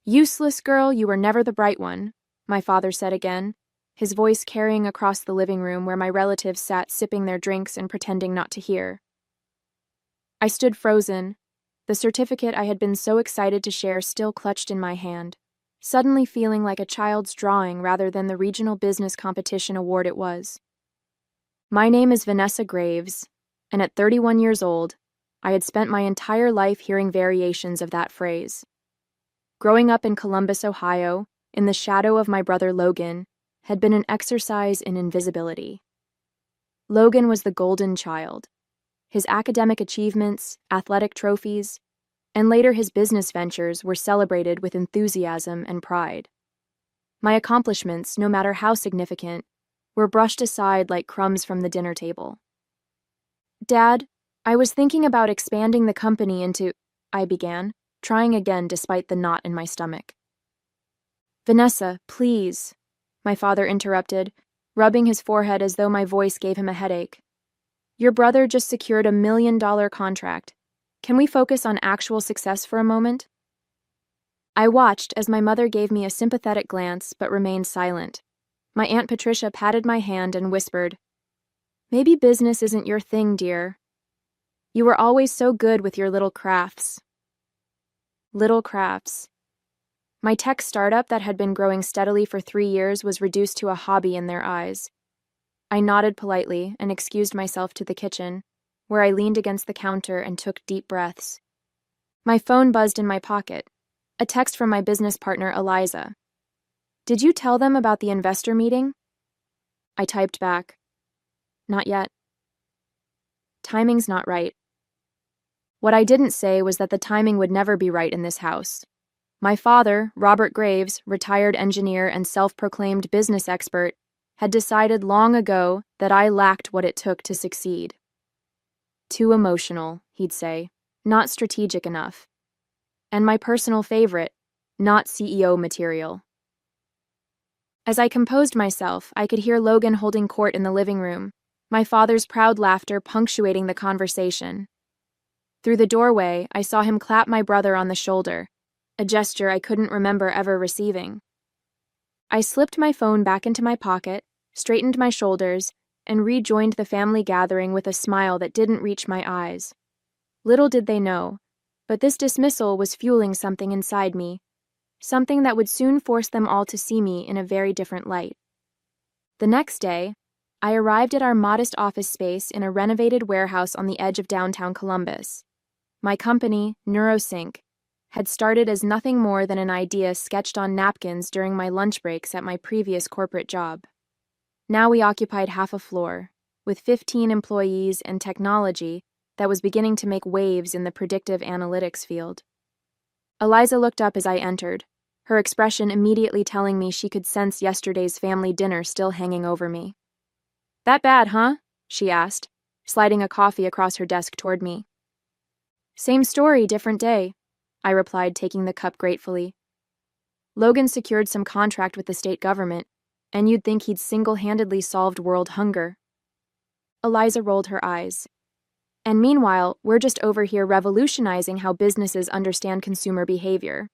Useless girl, you were never the bright one, my father said again, his voice carrying across the living room where my relatives sat sipping their drinks and pretending not to hear. I stood frozen, the certificate I had been so excited to share still clutched in my hand, suddenly feeling like a child's drawing rather than the regional business competition award it was. My name is Vanessa Graves, and at 31 years old, I had spent my entire life hearing variations of that phrase. Growing up in Columbus, Ohio, in the shadow of my brother Logan, had been an exercise in invisibility. Logan was the golden child. His academic achievements, athletic trophies, and later his business ventures were celebrated with enthusiasm and pride. My accomplishments, no matter how significant, were brushed aside like crumbs from the dinner table. Dad, I was thinking about expanding the company into, I began, trying again despite the knot in my stomach. Vanessa, please, my father interrupted, rubbing his forehead as though my voice gave him a headache. Your brother just secured $1 million contract. Can we focus on actual success for a moment? I watched as my mother gave me a sympathetic glance but remained silent. My Aunt Patricia patted my hand and whispered, Maybe business isn't your thing, dear. You were always so good with your little crafts. Little crafts. My tech startup that had been growing steadily for 3 years was reduced to a hobby in their eyes. I nodded politely and excused myself to the kitchen, where I leaned against the counter and took deep breaths. My phone buzzed in my pocket, a text from my business partner, Eliza. Did you tell them about the investor meeting? I typed back. Not yet. Timing's not right. What I didn't say was that the timing would never be right in this house. My father, Robert Graves, retired engineer and self-proclaimed business expert, had decided long ago that I lacked what it took to succeed. Too emotional, he'd say, not strategic enough. And my personal favorite, not CEO material. As I composed myself, I could hear Logan holding court in the living room, my father's proud laughter punctuating the conversation. Through the doorway, I saw him clap my brother on the shoulder, a gesture I couldn't remember ever receiving. I slipped my phone back into my pocket, straightened my shoulders, and rejoined the family gathering with a smile that didn't reach my eyes. Little did they know, but this dismissal was fueling something inside me, something that would soon force them all to see me in a very different light. The next day, I arrived at our modest office space in a renovated warehouse on the edge of downtown Columbus. My company, NeuroSync, had started as nothing more than an idea sketched on napkins during my lunch breaks at my previous corporate job. Now we occupied half a floor, with 15 employees and technology that was beginning to make waves in the predictive analytics field. Eliza looked up as I entered, her expression immediately telling me she could sense yesterday's family dinner still hanging over me. That bad, huh? She asked, sliding a coffee across her desk toward me. Same story, different day, I replied, taking the cup gratefully. Logan secured some contract with the state government, and you'd think he'd single-handedly solved world hunger. Eliza rolled her eyes. And meanwhile, we're just over here revolutionizing how businesses understand consumer behavior.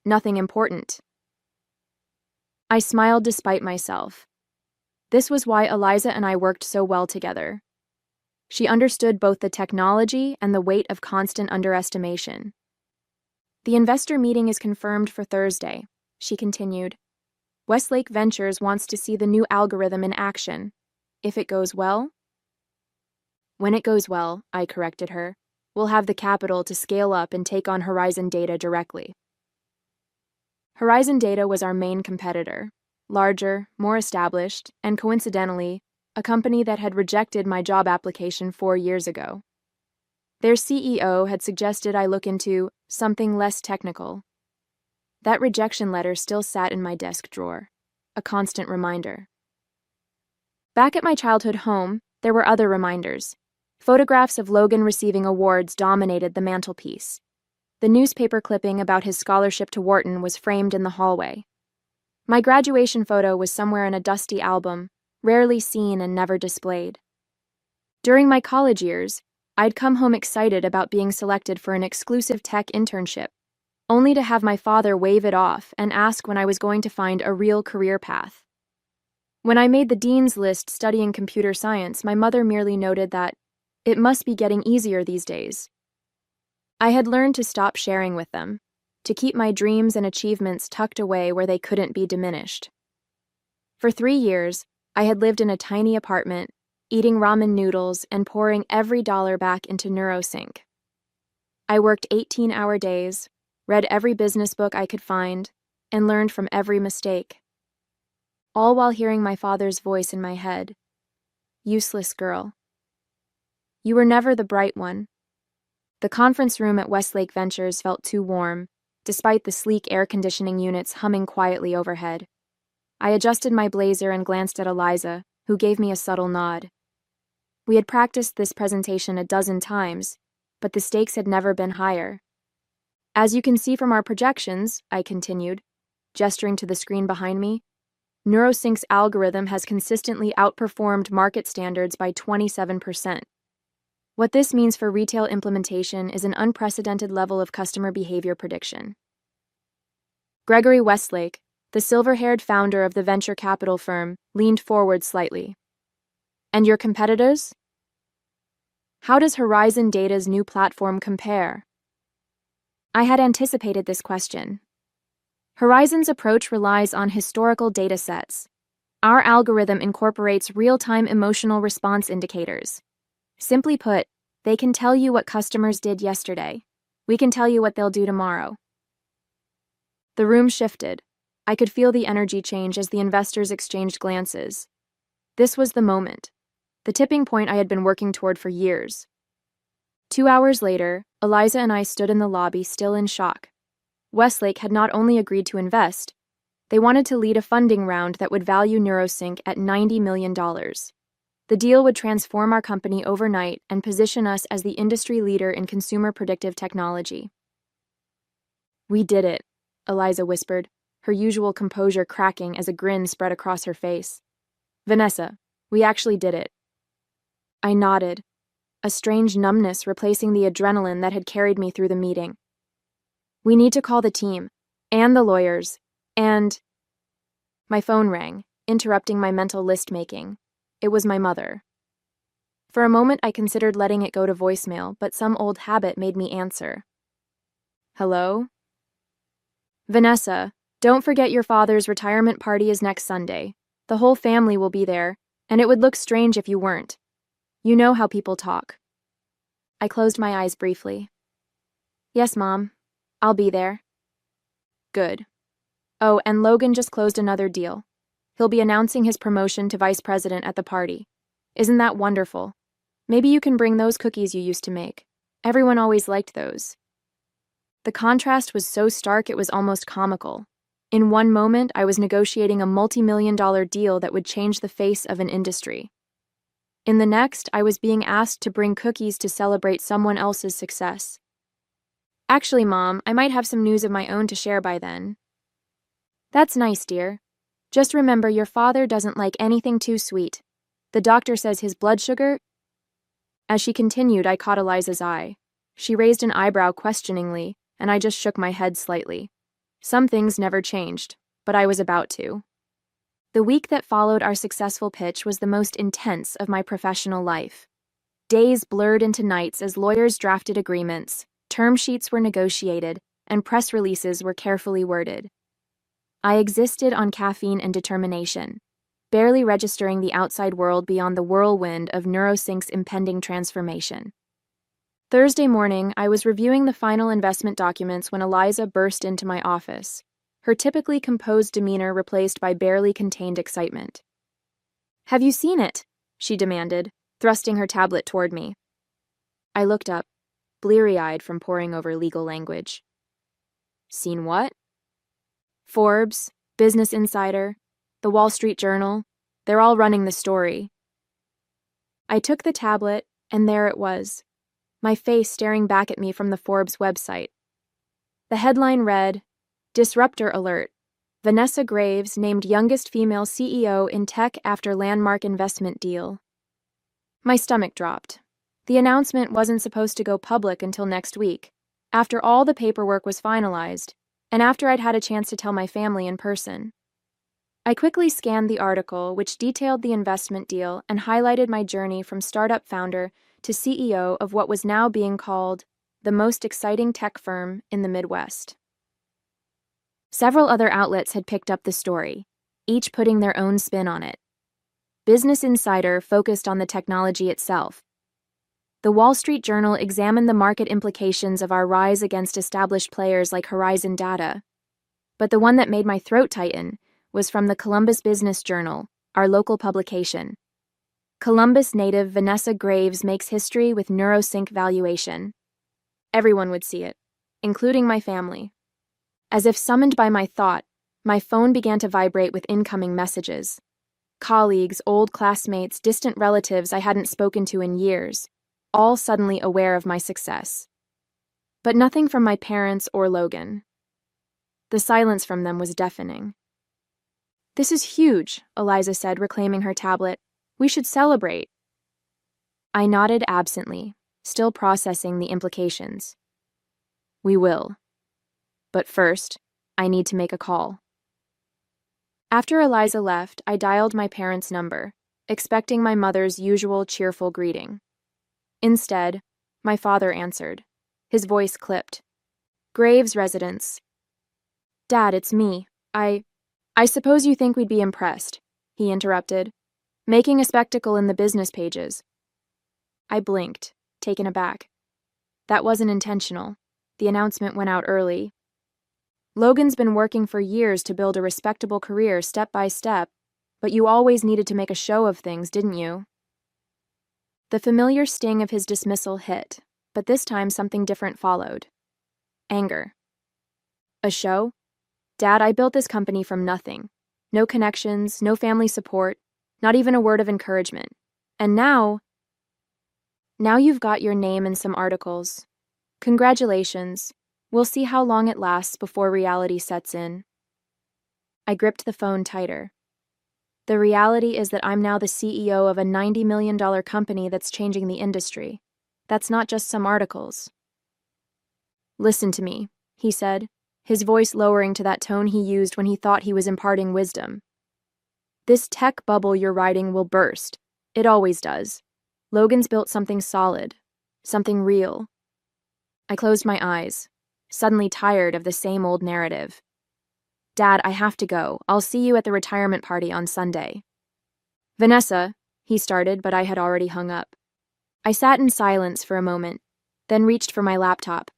Nothing important. I smiled despite myself. This was why Eliza and I worked so well together. She understood both the technology and the weight of constant underestimation. The investor meeting is confirmed for Thursday, she continued. Westlake Ventures wants to see the new algorithm in action. If it goes well? When it goes well, I corrected her, we'll have the capital to scale up and take on Horizon Data directly. Horizon Data was our main competitor, larger, more established, and coincidentally, a company that had rejected my job application 4 years ago. Their CEO had suggested I look into something less technical. That rejection letter still sat in my desk drawer, a constant reminder. Back at my childhood home, there were other reminders. Photographs of Logan receiving awards dominated the mantelpiece. The newspaper clipping about his scholarship to Wharton was framed in the hallway. My graduation photo was somewhere in a dusty album, rarely seen and never displayed. During my college years, I'd come home excited about being selected for an exclusive tech internship, only to have my father wave it off and ask when I was going to find a real career path. When I made the dean's list studying computer science, my mother merely noted that it must be getting easier these days. I had learned to stop sharing with them, to keep my dreams and achievements tucked away where they couldn't be diminished. For 3 years, I had lived in a tiny apartment, eating ramen noodles and pouring every dollar back into NeuroSync. I worked 18-hour days, read every business book I could find, and learned from every mistake. All while hearing my father's voice in my head. Useless girl. You were never the bright one. The conference room at Westlake Ventures felt too warm, despite the sleek air conditioning units humming quietly overhead. I adjusted my blazer and glanced at Eliza, who gave me a subtle nod. We had practiced this presentation a dozen times, but the stakes had never been higher. As you can see from our projections, I continued, gesturing to the screen behind me, NeuroSync's algorithm has consistently outperformed market standards by 27%. What this means for retail implementation is an unprecedented level of customer behavior prediction. Gregory Westlake, the silver-haired founder of the venture capital firm, leaned forward slightly. And your competitors? How does Horizon Data's new platform compare? I had anticipated this question. Horizon's approach relies on historical data sets. Our algorithm incorporates real-time emotional response indicators. Simply put, they can tell you what customers did yesterday. We can tell you what they'll do tomorrow. The room shifted. I could feel the energy change as the investors exchanged glances. This was the moment. The tipping point I had been working toward for years. 2 hours later, Eliza and I stood in the lobby, still in shock. Westlake had not only agreed to invest, they wanted to lead a funding round that would value NeuroSync at $90 million. The deal would transform our company overnight and position us as the industry leader in consumer predictive technology. We did it, Eliza whispered, her usual composure cracking as a grin spread across her face. Vanessa, we actually did it. I nodded, a strange numbness replacing the adrenaline that had carried me through the meeting. We need to call the team, and the lawyers, and... My phone rang, interrupting my mental list-making. It was my mother. For a moment I considered letting it go to voicemail, but some old habit made me answer. Hello? Vanessa, don't forget your father's retirement party is next Sunday. The whole family will be there, and it would look strange if you weren't. You know how people talk. I closed my eyes briefly. Yes, Mom. I'll be there. Good. Oh, and Logan just closed another deal. He'll be announcing his promotion to vice president at the party. Isn't that wonderful? Maybe you can bring those cookies you used to make. Everyone always liked those. The contrast was so stark it was almost comical. In one moment, I was negotiating a multi-million-dollar deal that would change the face of an industry. In the next, I was being asked to bring cookies to celebrate someone else's success. Actually, Mom, I might have some news of my own to share by then. That's nice, dear. Just remember your father doesn't like anything too sweet. The doctor says his blood sugar... As she continued, I caught Eliza's eye. She raised an eyebrow questioningly, and I just shook my head slightly. Some things never changed, but I was about to. The week that followed our successful pitch was the most intense of my professional life. Days blurred into nights as lawyers drafted agreements, term sheets were negotiated, and press releases were carefully worded. I existed on caffeine and determination, barely registering the outside world beyond the whirlwind of NeuroSync's impending transformation. Thursday morning, I was reviewing the final investment documents when Eliza burst into my office, her typically composed demeanor replaced by barely contained excitement. Have you seen it? She demanded, thrusting her tablet toward me. I looked up, bleary-eyed from poring over legal language. Seen what? Forbes, Business Insider, The Wall Street Journal, they're all running the story. I took the tablet, and there it was, my face staring back at me from the Forbes website. The headline read, Disruptor Alert. Vanessa Graves named youngest female CEO in tech after landmark investment deal. My stomach dropped. The announcement wasn't supposed to go public until next week, After all the paperwork was finalized, and after I'd had a chance to tell my family in person, I quickly scanned the article, which detailed the investment deal and highlighted my journey from startup founder to CEO of what was now being called the most exciting tech firm in the Midwest. Several other outlets had picked up the story, each putting their own spin on it. Business Insider focused on the technology itself. The Wall Street Journal examined the market implications of our rise against established players like Horizon Data. But the one that made my throat tighten was from the Columbus Business Journal, our local publication. Columbus native Vanessa Graves makes history with NeuroSync valuation. Everyone would see it, including my family. As if summoned by my thought, my phone began to vibrate with incoming messages. Colleagues, old classmates, distant relatives I hadn't spoken to in years, all suddenly aware of my success. But nothing from my parents or Logan. The silence from them was deafening. "This is huge," Eliza said, reclaiming her tablet. "We should celebrate." I nodded absently, still processing the implications. "We will. But first, I need to make a call." After Eliza left, I dialed my parents' number, expecting my mother's usual cheerful greeting. Instead, my father answered. His voice clipped. "Graves residence." "Dad, it's me. I suppose you think we'd be impressed," he interrupted, "making a spectacle in the business pages." I blinked, taken aback. That wasn't intentional. The announcement went out early. Logan's been working for years to build a respectable career step by step, but you always needed to make a show of things, didn't you? The familiar sting of his dismissal hit, but this time something different followed. Anger. "A show? Dad, I built this company from nothing. No connections, no family support, not even a word of encouragement. And now you've got your name in some articles. Congratulations. We'll see how long it lasts before reality sets in." I gripped the phone tighter. The reality is that I'm now the CEO of a $90 million company that's changing the industry. That's not just some articles. "Listen to me," he said, his voice lowering to that tone he used when he thought he was imparting wisdom. "This tech bubble you're riding will burst. It always does. Logan's built something solid, something real." I closed my eyes, suddenly tired of the same old narrative. "Dad, I have to go. I'll see you at the retirement party on Sunday." "Vanessa," he started, but I had already hung up. I sat in silence for a moment, then reached for my laptop.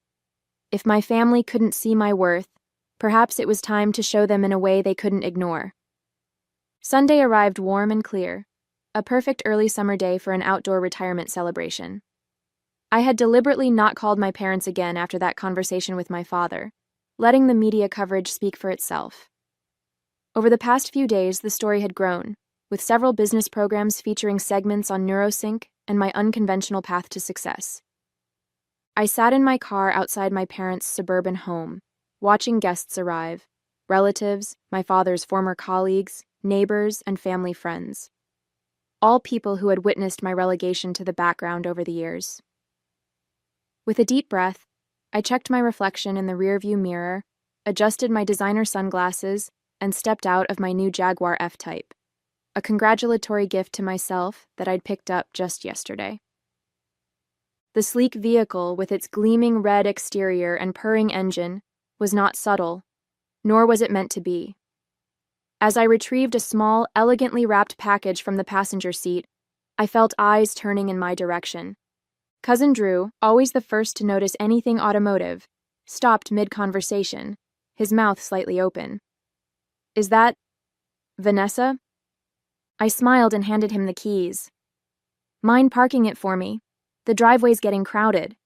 If my family couldn't see my worth, perhaps it was time to show them in a way they couldn't ignore. Sunday arrived warm and clear, a perfect early summer day for an outdoor retirement celebration. I had deliberately not called my parents again after that conversation with my father, letting the media coverage speak for itself. Over the past few days, the story had grown, with several business programs featuring segments on NeuroSync and my unconventional path to success. I sat in my car outside my parents' suburban home, watching guests arrive, relatives, my father's former colleagues, neighbors, and family friends. All people who had witnessed my relegation to the background over the years. With a deep breath, I checked my reflection in the rearview mirror, adjusted my designer sunglasses, and stepped out of my new Jaguar F-Type, a congratulatory gift to myself that I'd picked up just yesterday. The sleek vehicle, with its gleaming red exterior and purring engine, was not subtle, nor was it meant to be. As I retrieved a small, elegantly wrapped package from the passenger seat, I felt eyes turning in my direction. Cousin Drew, always the first to notice anything automotive, stopped mid-conversation, his mouth slightly open. "Is that Vanessa?" I smiled and handed him the keys. "Mind parking it for me? The driveway's getting crowded."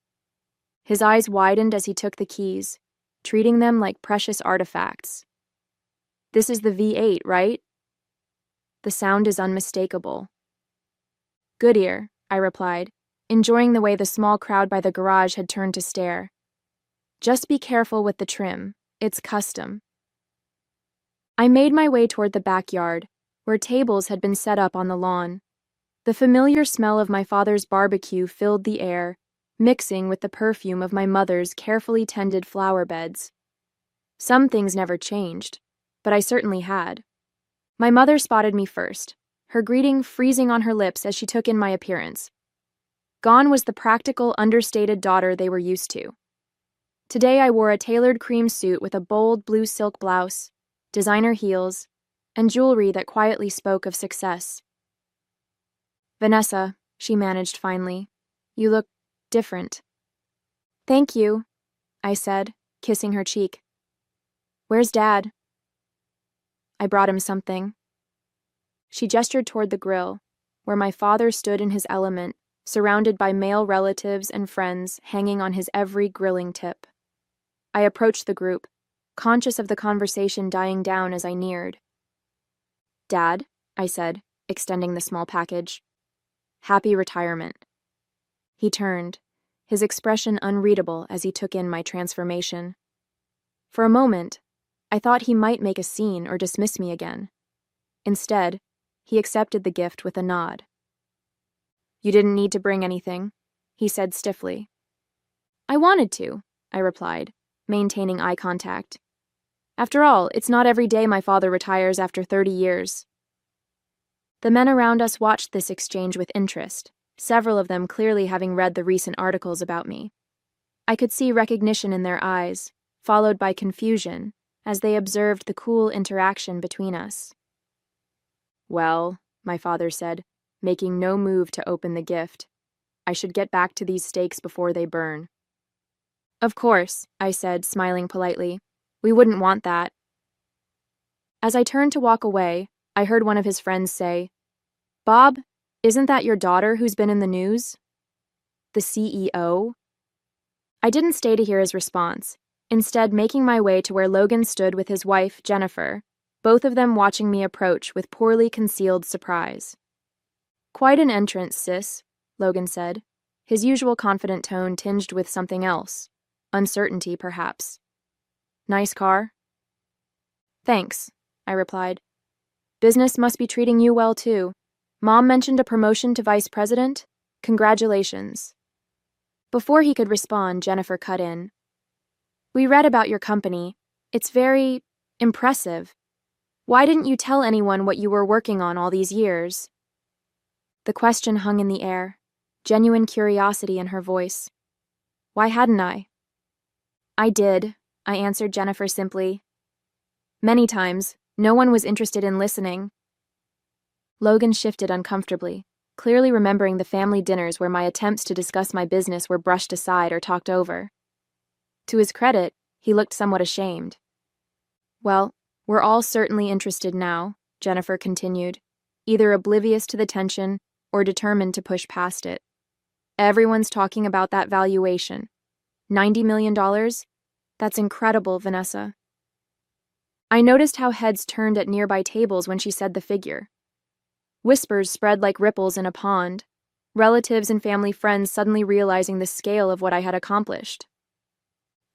His eyes widened as he took the keys, treating them like precious artifacts. "This is the V8, right?" The sound is unmistakable. "Goodyear," I replied, enjoying the way the small crowd by the garage had turned to stare. "Just be careful with the trim. It's custom." I made my way toward the backyard, where tables had been set up on the lawn. The familiar smell of my father's barbecue filled the air, mixing with the perfume of my mother's carefully tended flower beds. Some things never changed, but I certainly had. My mother spotted me first, her greeting freezing on her lips as she took in my appearance. Gone was the practical, understated daughter they were used to. Today I wore a tailored cream suit with a bold blue silk blouse, designer heels, and jewelry that quietly spoke of success. "Vanessa," she managed finally, "you look different." "Thank you," I said, kissing her cheek. "Where's Dad?" "I brought him something." She gestured toward the grill, where my father stood in his element, surrounded by male relatives and friends hanging on his every grilling tip. I approached the group, conscious of the conversation dying down as I neared. "Dad," I said, extending the small package. "Happy retirement." He turned, his expression unreadable as he took in my transformation. For a moment, I thought he might make a scene or dismiss me again. Instead, he accepted the gift with a nod. "You didn't need to bring anything," he said stiffly. "I wanted to," I replied, maintaining eye contact. After all, it's not every day my father retires after 30 years. The men around us watched this exchange with interest, several of them clearly having read the recent articles about me. I could see recognition in their eyes, followed by confusion, as they observed the cool interaction between us. "Well," my father said, making no move to open the gift, "I should get back to these steaks before they burn." "Of course," I said, smiling politely. "We wouldn't want that." As I turned to walk away, I heard one of his friends say, "Bob, isn't that your daughter who's been in the news?" "The CEO?" I didn't stay to hear his response, instead making my way to where Logan stood with his wife, Jennifer, both of them watching me approach with poorly concealed surprise. "Quite an entrance, sis," Logan said, his usual confident tone tinged with something else, uncertainty perhaps. "Nice car?" "Thanks," I replied. "Business must be treating you well too. Mom mentioned a promotion to vice president? Congratulations." Before he could respond, Jennifer cut in. "We read about your company. It's very impressive. Why didn't you tell anyone what you were working on all these years?" The question hung in the air, genuine curiosity in her voice. Why hadn't I? "I did," I answered Jennifer simply. "Many times, no one was interested in listening." Logan shifted uncomfortably, clearly remembering the family dinners where my attempts to discuss my business were brushed aside or talked over. To his credit, he looked somewhat ashamed. "Well, we're all certainly interested now," Jennifer continued, either oblivious to the tension or determined to push past it. "Everyone's talking about that valuation. $90 million? That's incredible, Vanessa." I noticed how heads turned at nearby tables when she said the figure. Whispers spread like ripples in a pond, relatives and family friends suddenly realizing the scale of what I had accomplished.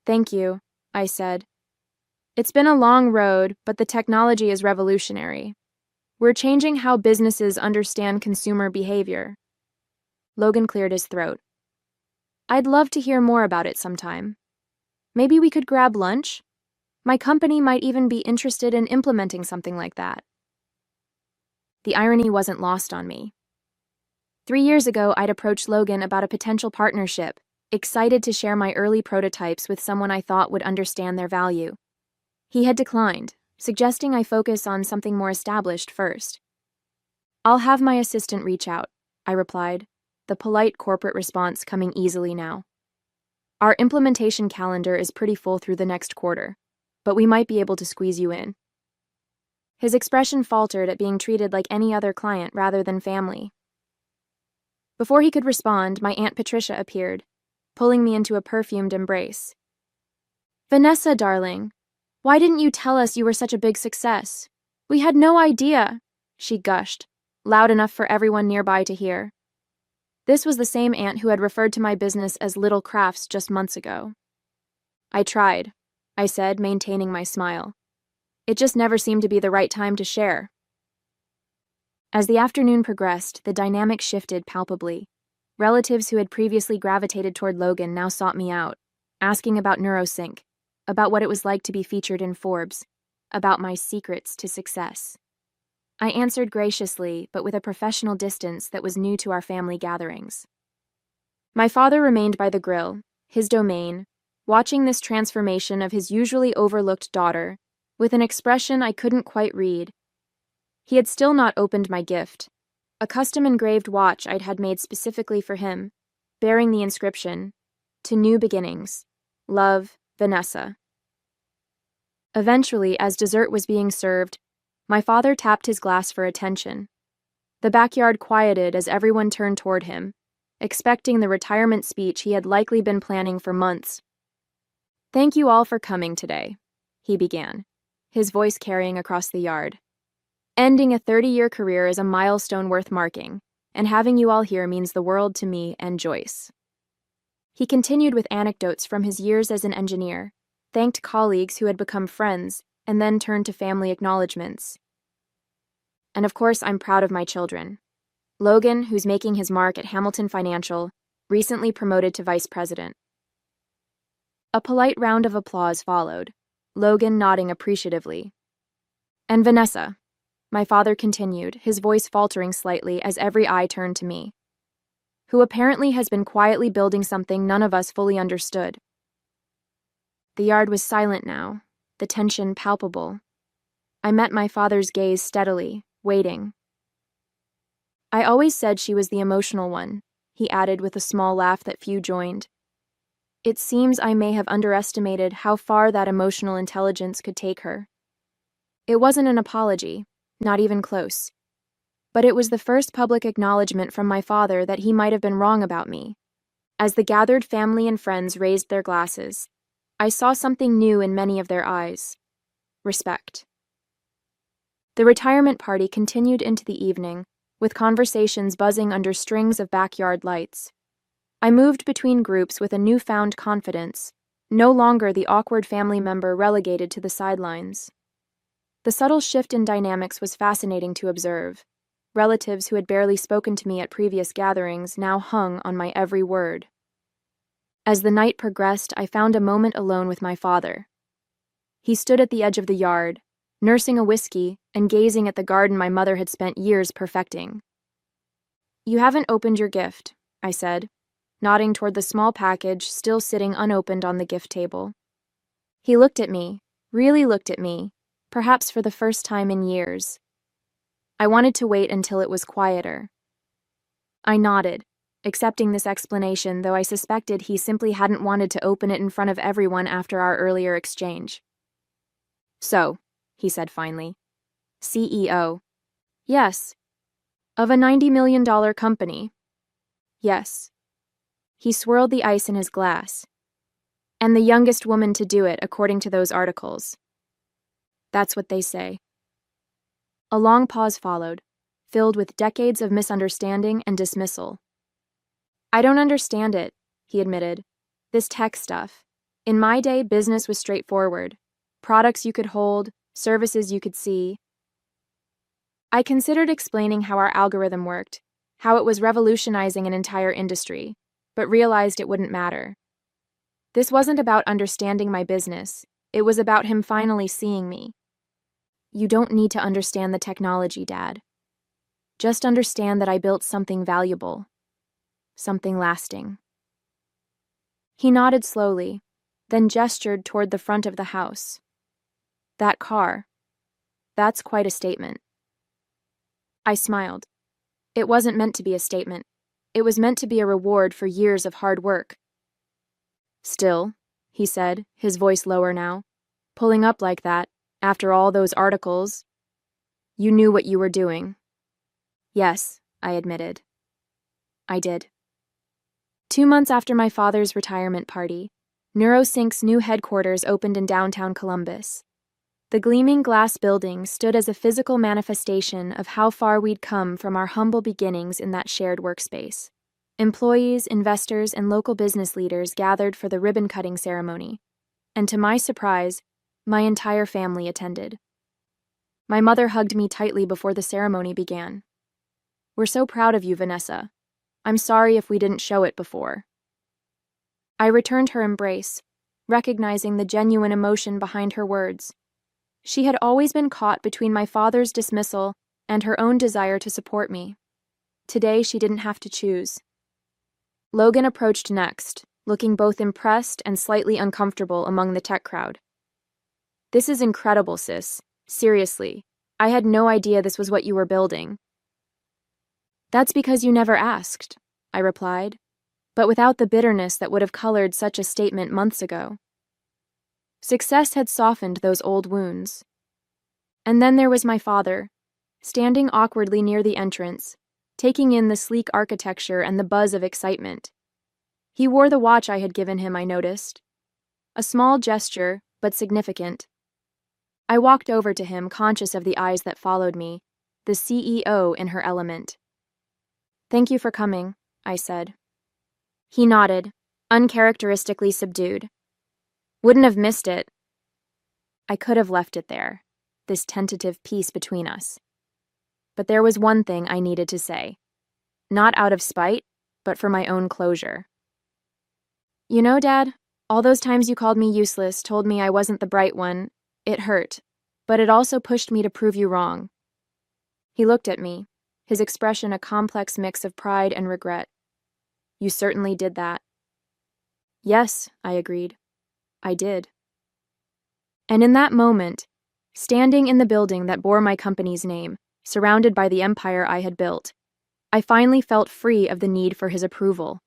"Thank you," I said. "It's been a long road, but the technology is revolutionary. We're changing how businesses understand consumer behavior." Logan cleared his throat. "I'd love to hear more about it sometime. Maybe we could grab lunch? My company might even be interested in implementing something like that." The irony wasn't lost on me. 3 years ago, I'd approached Logan about a potential partnership, excited to share my early prototypes with someone I thought would understand their value. He had declined, suggesting I focus on something more established first. "I'll have my assistant reach out," I replied, the polite corporate response coming easily now. "Our implementation calendar is pretty full through the next quarter, but we might be able to squeeze you in." His expression faltered at being treated like any other client rather than family. Before he could respond, my Aunt Patricia appeared, pulling me into a perfumed embrace. "Vanessa, darling, why didn't you tell us you were such a big success? We had no idea," she gushed, loud enough for everyone nearby to hear. This was the same aunt who had referred to my business as Little Crafts just months ago. "I tried," I said, maintaining my smile. "It just never seemed to be the right time to share." As the afternoon progressed, the dynamic shifted palpably. Relatives who had previously gravitated toward Logan now sought me out, asking about NeuroSync, about what it was like to be featured in Forbes, about my secrets to success. I answered graciously, but with a professional distance that was new to our family gatherings. My father remained by the grill, his domain, watching this transformation of his usually overlooked daughter, with an expression I couldn't quite read. He had still not opened my gift, a custom-engraved watch I'd had made specifically for him, bearing the inscription, "To New Beginnings. Love, Vanessa." Eventually, as dessert was being served, my father tapped his glass for attention. The backyard quieted as everyone turned toward him, expecting the retirement speech he had likely been planning for months. "Thank you all for coming today," he began, his voice carrying across the yard. "Ending a 30-year career is a milestone worth marking, and having you all here means the world to me and Joyce." He continued with anecdotes from his years as an engineer, thanked colleagues who had become friends, and then turned to family acknowledgments. "And of course, I'm proud of my children. Logan, who's making his mark at Hamilton Financial, recently promoted to vice president." A polite round of applause followed, Logan nodding appreciatively. "And Vanessa," my father continued, his voice faltering slightly as every eye turned to me, "who apparently has been quietly building something none of us fully understood." The yard was silent now, the tension palpable. I met my father's gaze steadily, waiting. "I always said she was the emotional one," he added with a small laugh that few joined. "It seems I may have underestimated how far that emotional intelligence could take her." It wasn't an apology, not even close. But it was the first public acknowledgement from my father that he might have been wrong about me. As the gathered family and friends raised their glasses, I saw something new in many of their eyes: respect. The retirement party continued into the evening, with conversations buzzing under strings of backyard lights. I moved between groups with a newfound confidence, no longer the awkward family member relegated to the sidelines. The subtle shift in dynamics was fascinating to observe. Relatives who had barely spoken to me at previous gatherings now hung on my every word. As the night progressed, I found a moment alone with my father. He stood at the edge of the yard, nursing a whiskey and gazing at the garden my mother had spent years perfecting. "You haven't opened your gift," I said, nodding toward the small package still sitting unopened on the gift table. He looked at me, really looked at me, perhaps for the first time in years. I wanted to wait until it was quieter. I nodded, accepting this explanation, though I suspected he simply hadn't wanted to open it in front of everyone after our earlier exchange. "So," he said finally, "CEO. Yes. Of a $90 million company. Yes." He swirled the ice in his glass. "And the youngest woman to do it, according to those articles. That's what they say." A long pause followed, filled with decades of misunderstanding and dismissal. "I don't understand it," he admitted. "This tech stuff. In my day, business was straightforward. Products you could hold, services you could see." I considered explaining how our algorithm worked, how it was revolutionizing an entire industry, but realized it wouldn't matter. This wasn't about understanding my business. It was about him finally seeing me. "You don't need to understand the technology, Dad. Just understand that I built something valuable. Something lasting." He nodded slowly, then gestured toward the front of the house. "That car. That's quite a statement." I smiled. It wasn't meant to be a statement. It was meant to be a reward for years of hard work. "Still," he said, his voice lower now, "pulling up like that, after all those articles, you knew what you were doing." "Yes," I admitted. I did. 2 months after my father's retirement party, NeuroSync's new headquarters opened in downtown Columbus. The gleaming glass building stood as a physical manifestation of how far we'd come from our humble beginnings in that shared workspace. Employees, investors, and local business leaders gathered for the ribbon-cutting ceremony, and to my surprise, my entire family attended. My mother hugged me tightly before the ceremony began. "We're so proud of you, Vanessa. I'm sorry if we didn't show it before. I returned her embrace, recognizing the genuine emotion behind her words. She had always been caught between my father's dismissal and her own desire to support me. Today, she didn't have to choose. Logan approached next, looking both impressed and slightly uncomfortable among the tech crowd. This is incredible, sis. Seriously, I had no idea this was what you were building. That's because you never asked, I replied, but without the bitterness that would have colored such a statement months ago. Success had softened those old wounds. And then there was my father, standing awkwardly near the entrance, taking in the sleek architecture and the buzz of excitement. He wore the watch I had given him, I noticed. A small gesture, but significant. I walked over to him, conscious of the eyes that followed me, the CEO in her element. Thank you for coming, I said. He nodded, uncharacteristically subdued. Wouldn't have missed it. I could have left it there, this tentative peace between us. But there was one thing I needed to say. Not out of spite, but for my own closure. You know, Dad, all those times you called me useless, told me I wasn't the bright one, it hurt, but it also pushed me to prove you wrong. He looked at me, his expression a complex mix of pride and regret. You certainly did that. Yes, I agreed. I did. And in that moment, standing in the building that bore my company's name, surrounded by the empire I had built, I finally felt free of the need for his approval.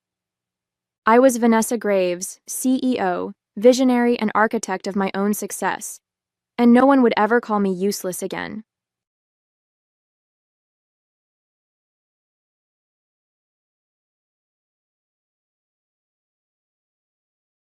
I was Vanessa Graves, CEO, visionary and architect of my own success, and no one would ever call me useless again.